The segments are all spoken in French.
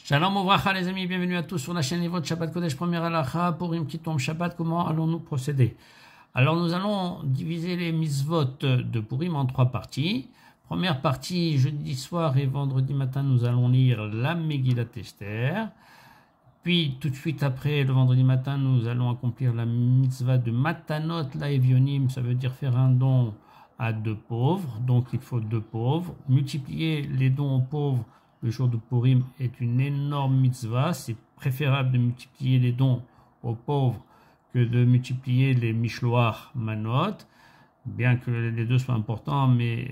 Shalom Ouvracha les amis, bienvenue à tous sur la chaîne Livre de Shabbat Kodesh, première halakha, Purim qui tombe Shabbat, comment allons-nous procéder? Alors nous allons diviser les mitzvot de Purim en trois parties. Première partie, jeudi soir et vendredi matin, nous allons lire la Megillat Esther. Puis tout de suite après, le vendredi matin, nous allons accomplir la mitzvah de Matanot Laevionim, ça veut dire faire un don à deux pauvres, donc il faut deux pauvres. Multiplier les dons aux pauvres le jour de Purim est une énorme mitzvah. C'est préférable de multiplier les dons aux pauvres que de multiplier les mishloach manot, bien que les deux soient importants, mais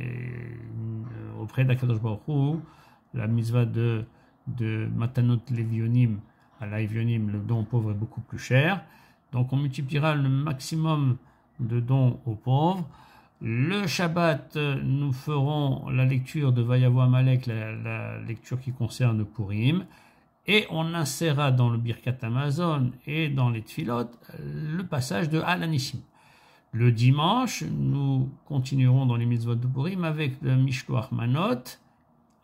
auprès d'Akadosh Baruch Hu, la mitzvah de Matanot Levionim à l'Aevionim, le don aux pauvres est beaucoup plus cher. Donc on multipliera le maximum de dons aux pauvres. Le Shabbat, nous ferons la lecture de Vayavo Amalek, la lecture qui concerne Purim, et on insérera dans le Birkat Hamazon et dans les Tfilot le passage de Al-Anissim. Le dimanche, nous continuerons dans les mitzvot de Purim avec le Mishloach Manot,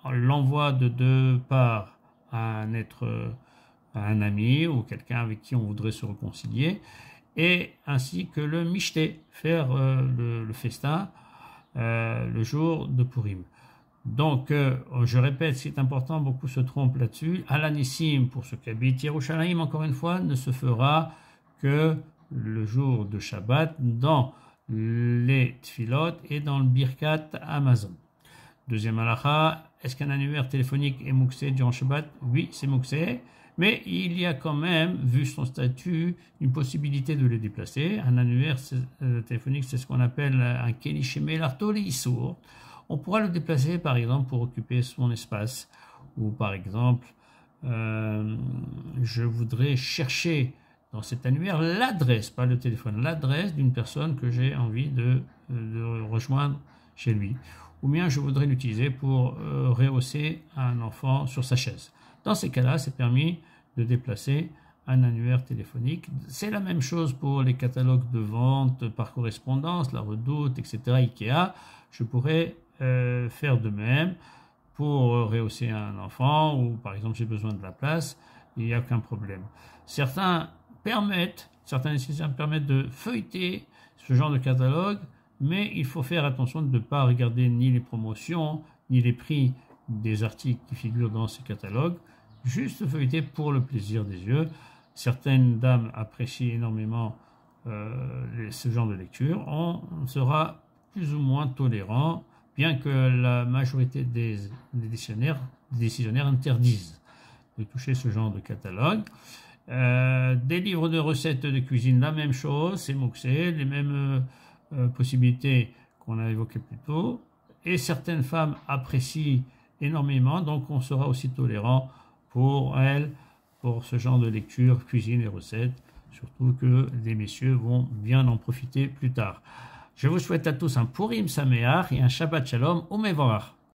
l'envoi de deux parts à un ami ou quelqu'un avec qui on voudrait se réconcilier, et ainsi que le Mishté, faire le festin le jour de Purim. Donc, je répète, c'est important, beaucoup se trompent là-dessus. Al-Anissim, pour ceux qui habitent Yerushalayim, encore une fois, ne se fera que le jour de Shabbat dans les Tfilot et dans le Birkat Hamazon. Deuxième halakha, est-ce qu'un annuaire téléphonique est mouxé durant Shabbat? Oui, c'est mouxé. Mais il y a quand même, vu son statut, une possibilité de le déplacer. Un annuaire téléphonique, c'est ce qu'on appelle un kelishemé l'artoli issour. On pourra le déplacer, par exemple, pour occuper son espace. Ou par exemple, je voudrais chercher dans cet annuaire l'adresse, pas le téléphone, l'adresse d'une personne que j'ai envie de rejoindre chez lui. Ou bien je voudrais l'utiliser pour rehausser un enfant sur sa chaise. Dans ces cas-là, c'est permis de déplacer un annuaire téléphonique. C'est la même chose pour les catalogues de vente par correspondance, La Redoute, etc., Ikea. Je pourrais faire de même pour rehausser un enfant ou, par exemple, j'ai besoin de la place, il n'y a aucun problème. Certains institutions permettent de feuilleter ce genre de catalogue, mais il faut faire attention de ne pas regarder ni les promotions, ni les prix des articles qui figurent dans ces catalogues, juste feuilleter pour le plaisir des yeux. Certaines dames apprécient énormément ce genre de lecture. On sera plus ou moins tolérant, bien que la majorité des décisionnaires interdisent de toucher ce genre de catalogue. Des livres de recettes de cuisine, la même chose, c'est mouxé, les mêmes possibilités qu'on a évoquées plus tôt. Et certaines femmes apprécient énormément, donc on sera aussi tolérant pour elles, pour ce genre de lecture, cuisine et recettes, surtout que les messieurs vont bien en profiter plus tard. Je vous souhaite à tous un Purim Sameach et un Shabbat Shalom Umevorach.